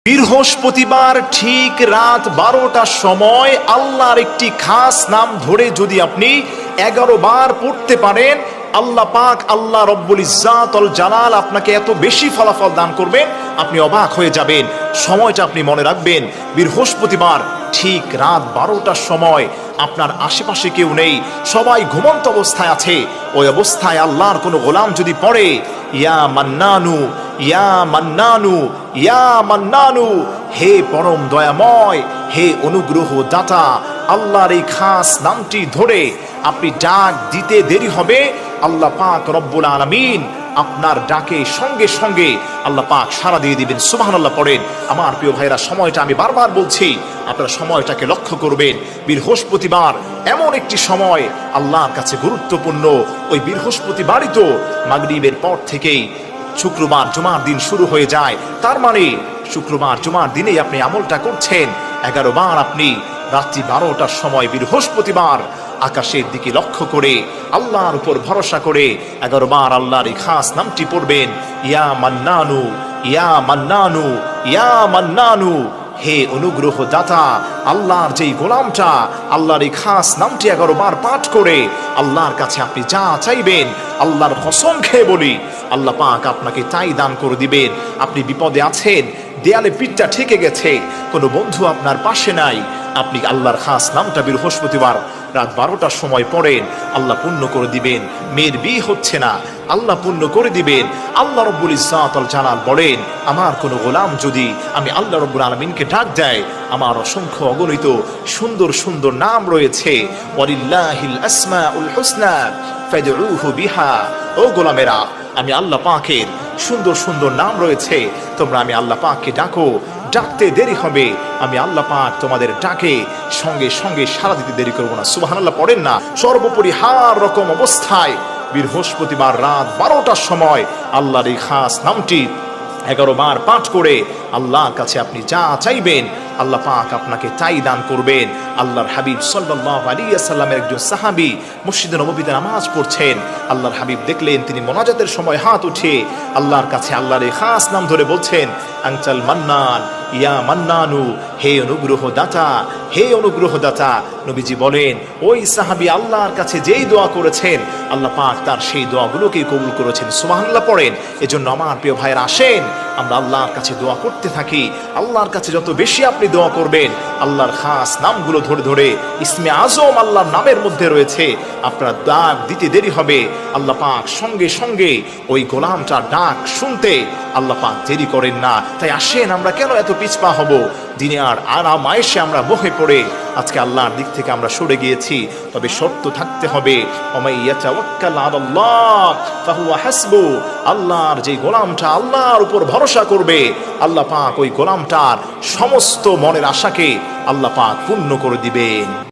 বৃহস্পতিবার ঠিক রাত 12টার সময় আল্লাহর একটি খাস নাম ধরে যদি আপনি 11 বার পড়তে পারেন, আল্লাহ পাক আল্লাহ রব্বুল ইজ্জাত ওয়াল জালাল আপনাকে এত বেশি ফলাফল দান করবেন, আপনি অবাক হয়ে যাবেন। সময়টা আপনি মনে রাখবেন, বৃহস্পতিবার ঠিক রাত 12টার সময় আপনার আশেপাশে কেউ নেই, সবাই ঘুমন্ত অবস্থায় আছে। ওই অবস্থায় আল্লাহর কোনো গোলাম যদি পড়ে ইয়া মান্নানু ইয়া মান্নানু ইয়া মান্নানু, হে পরম দয়াময়, হে অনুগ্রহ দাতা, আল্লাহর এই খাস নামটি ধরে আপনি ডাক দিতে দেরি হবে, আল্লাহ পাক রব্বুল আলামিন আপনার ডাকে সঙ্গে সঙ্গে আল্লাহ পাক সাড়া দিয়ে দিবেন। সুবহানাল্লাহ পড়েন। আমার প্রিয় ভাইরা, সময়টা আমি বারবার বলছি, আপনারা সময়টাকে লক্ষ্য করবেন। বৃহস্পতিবার এমন একটি সময় আল্লাহর কাছে গুরুত্বপূর্ণ। ওই বৃহস্পতিবারই তো মাগরিবের পর থেকেই শুক্রবার জুমার দিন শুরু হয়ে যায়। তার মানে শুক্রবার জুমার দিনেই আপনি আমলটা করছেন। 11 বার আপনি রাত্রি 12টার সময় বৃহস্পতিবার আকাশের দিকে লক্ষ্য করে আল্লাহর উপর ভরসা করে 11 বার আল্লাহর এই খাস নামটি পড়বেন, ইয়া মান্নানু ইয়া মান্নানু ইয়া মান্নানু, হে অনুগ্রহ দাতা। আল্লাহর যেই গোলামটা আল্লাহর এই খাস নামটি 11 বার পাঠ করে আল্লাহর কাছে আপনি যা চাইবেন, আল্লাহর কসম খেয়ে বলি, আল্লাহ পাক আপনাকে তাই দান করে দিবেন। আপনি বিপদে আছেন, দেয়ালে পিঠটা ঠেকে গেছে, কোনো বন্ধু আপনার পাশে নাই, আপনি আল্লাহর খাস নামটা বৃহস্পতিবার রাত 12টার সময় পড়েন, আল্লাহ পূর্ণ করে দিবেন। মেয়ের বিয়ে হচ্ছে না, আল্লাহ পূর্ণ করে দিবেন। আল্লাহ রব্বুল ইজ্জাত ওয়াল জালাল বলেন, আমার কোনো গোলাম যদি আমি আল্লাহ রব্বুল আলামিনকে ডাক দেয়, আমার অসংখ্য অগণিত সুন্দর সুন্দর নাম রয়েছে, ওয়ালিল্লাহিল আসমাউল হুসনা ফাদউহু বিহা। ও গোলামেরা, আমি আল্লাহ পাকের সুন্দর সুন্দর নাম রয়েছে, তোমরা আমি আল্লাহ পাককে ডাকো, ডাকতে দেরি হবে, আমি আল্লাহ পাক তোমাদের ডাকে সঙ্গে সঙ্গে সাড়া দিতে দেরি করবো না। সুবহানাল্লাহ পড়েন না। সর্বোপরি হার রকম অবস্থায় বৃহস্পতিবার রাত 12টার সময় আল্লাহর এই খাস নামটি 11 বার পাঠ করে আল্লাহর কাছে আপনি যা চাইবেন, আল্লাহ পাক আপনাকে তাই দান করবেন। আল্লাহর হাবিব সাল্লাল্লাহু আলাইহি ওয়াসাল্লামের একজন সাহাবী মসজিদে নববীতে নামাজ পড়ছেন, আল্লাহর হাবিব দেখলেন তিনি মোনাজাতের সময় হাত উঠিয়ে আল্লাহর কাছে আল্লাহর এই খাস নাম ধরে বলছেন, আনচাল মান্নান ইয়া মান্নানু, হে অনুগ্রহ দাতা, হে অনুগ্রহ দাতা। নবীজি বলেন, ওই সাহাবী আল্লাহর কাছে যেই দোয়া করেছেন, আল্লাহ পাক তার সেই দোয়াগুলোকেই কবুল করেছেন। সুবহানাল্লাহ পড়েন। এজন্য আমার প্রিয় ভাইয়েরা, আসেন আমরা আল্লাহর কাছে দোয়া করতে থাকি। আল্লাহর কাছে যত বেশি আপনি দোয়া করবেন, আল্লাহর খাস নামগুলো ধরে ধরে, ইসমে আজম আল্লাহর নামের মধ্যে রয়েছে, আপনার ডাক দিতে দেরি হবে, আল্লাহ পাক সঙ্গে সঙ্গে ওই গোলামটার ডাক শুনতে আল্লাহ পাক দেরি করেন না। তাই আসেন, আমরা কেন এত পিছপা হব? দিনে আর আরাম আয়েশে আমরা মোহে পড়ে আজকে আল্লাহর দিক থেকে আমরা সরে গিয়েছি। তবে শর্ত থাকতে হবে, ওমাই ইয়াতাওয়াক্কাল আলাল্লাহ ফাহুয়া হাসবু। আল্লাহর যে গোলামটা আল্লাহর উপর ভরসা করবে, আল্লাহ পাক ওই গোলামটার সমস্ত মনের আশাকে আল্লাহ পাক পূর্ণ করে দিবেন।